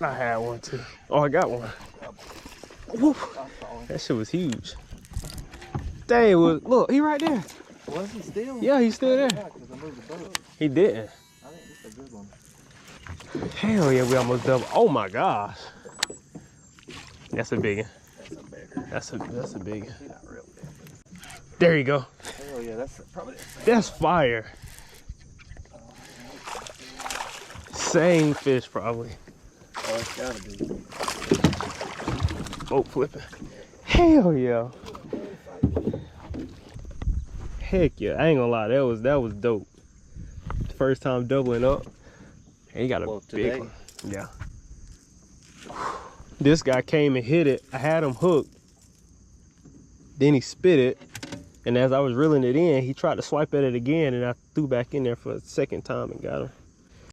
I had one too. Oh, I got one. Woo. That shit was huge. Dang, look, he right there. Was he still? Yeah, he's still there. Yeah, 'cause I moved the boat. He didn't. I think this is a good one. Hell yeah, we almost doubled. Oh my gosh. That's a big one. That's a bigger. That's a big one. He's not real big. There you go. Oh yeah, that's probably the same. That's fire. Same fish probably. Oh, it's gotta be. Boat flipping. Hell yeah. Heck yeah. I ain't gonna lie, that was dope. First time doubling up. And he got a big one. Yeah. This guy came and hit it. I had him hooked. Then he spit it. And as I was reeling it in, he tried to swipe at it again, and I threw back in there for a second time and got him.